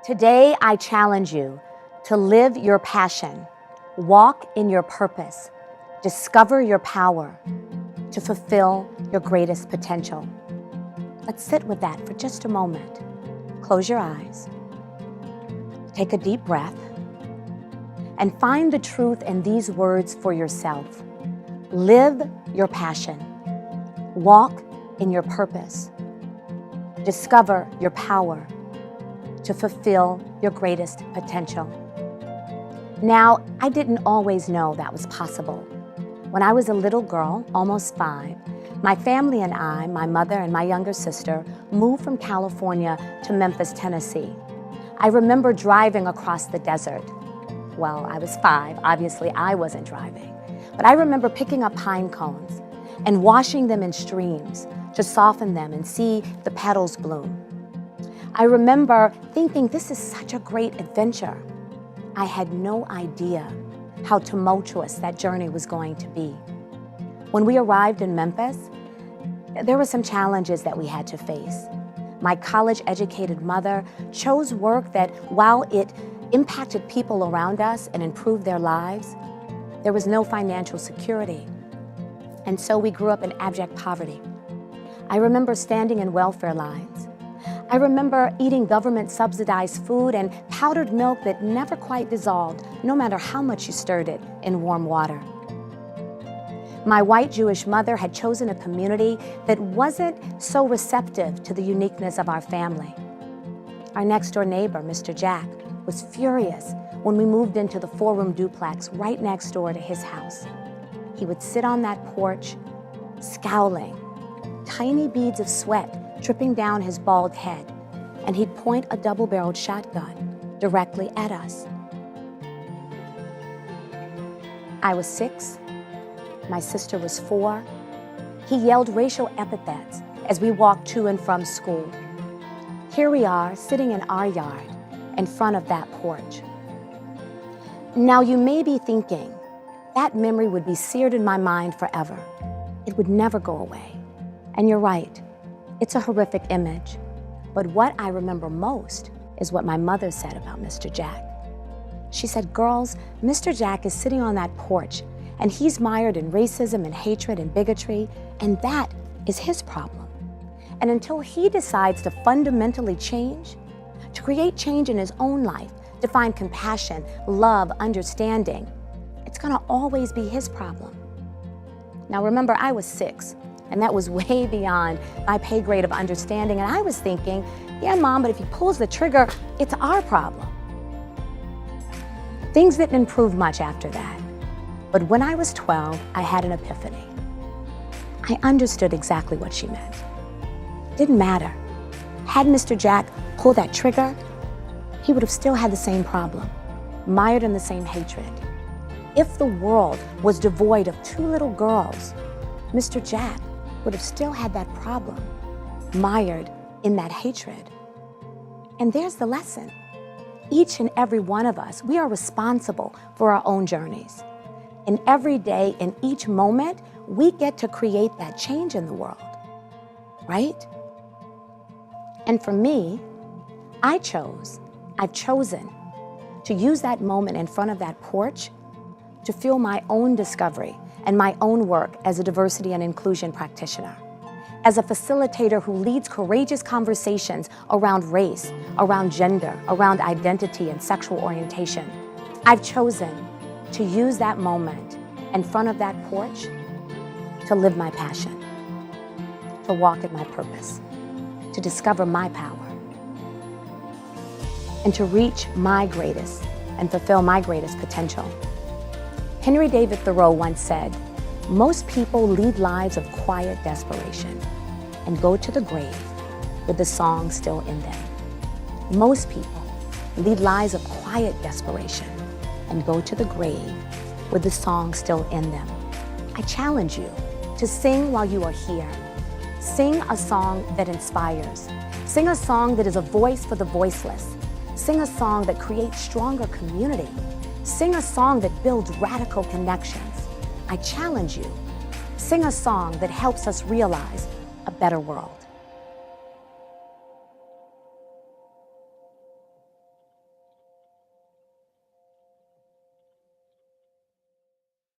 Today, I challenge you to live your passion, walk in your purpose, discover your power to fulfill your greatest potential. Let's sit with that for just a moment. Close your eyes, take a deep breath, and find the truth in these words for yourself. Live your passion, walk in your purpose, discover your power to fulfill your greatest potential. Now, I didn't always know that was possible. When I was a little girl, almost 5, my family and I, my mother and my younger sister, moved from California to Memphis, Tennessee. I remember driving across the desert. Well, I was 5, obviously I wasn't driving. But I remember picking up pine cones and washing them in streams to soften them and see the petals bloom. I remember thinking, this is such a great adventure. I had no idea how tumultuous that journey was going to be. When we arrived in Memphis, there were some challenges that we had to face. My college-educated mother chose work that, while it impacted people around us and improved their lives, there was no financial security. And so we grew up in abject poverty. I remember standing in welfare lines. I remember eating government-subsidized food and powdered milk that never quite dissolved, no matter how much you stirred it in warm water. My white Jewish mother had chosen a community that wasn't so receptive to the uniqueness of our family. Our next-door neighbor, Mr. Jack, was furious when we moved into the 4-room duplex right next door to his house. He would sit on that porch, scowling, tiny beads of sweat dripping down his bald head, and he'd point a double-barreled shotgun directly at us. I was 6, my sister was 4. He yelled racial epithets as we walked to and from school. Here we are, sitting in our yard, in front of that porch. Now you may be thinking, that memory would be seared in my mind forever. It would never go away. And you're right. It's a horrific image, but what I remember most is what my mother said about Mr. Jack. She said, girls, Mr. Jack is sitting on that porch and he's mired in racism and hatred and bigotry, and that is his problem. And until he decides to fundamentally change, to create change in his own life, to find compassion, love, understanding, it's gonna always be his problem. Now remember, I was 6. And that was way beyond my pay grade of understanding. And I was thinking, yeah, Mom, but if he pulls the trigger, it's our problem. Things didn't improve much after that. But when I was 12, I had an epiphany. I understood exactly what she meant. It didn't matter. Had Mr. Jack pulled that trigger, he would have still had the same problem, mired in the same hatred. If the world was devoid of 2 little girls, Mr. Jack would have still had that problem, mired in that hatred. And there's the lesson. Each and every one of us, we are responsible for our own journeys. And every day, in each moment, we get to create that change in the world, right? And for me, I've chosen to use that moment in front of that porch to fuel my own discovery and my own work as a diversity and inclusion practitioner, as a facilitator who leads courageous conversations around race, around gender, around identity and sexual orientation. I've chosen to use that moment in front of that porch to live my passion, to walk in my purpose, to discover my power, and to reach my greatest and fulfill my greatest potential. Henry David Thoreau once said, most people lead lives of quiet desperation and go to the grave with the song still in them. Most people lead lives of quiet desperation and go to the grave with the song still in them. I challenge you to sing while you are here. Sing a song that inspires. Sing a song that is a voice for the voiceless. Sing a song that creates stronger community. Sing a song that builds radical connections. I challenge you, sing a song that helps us realize a better world.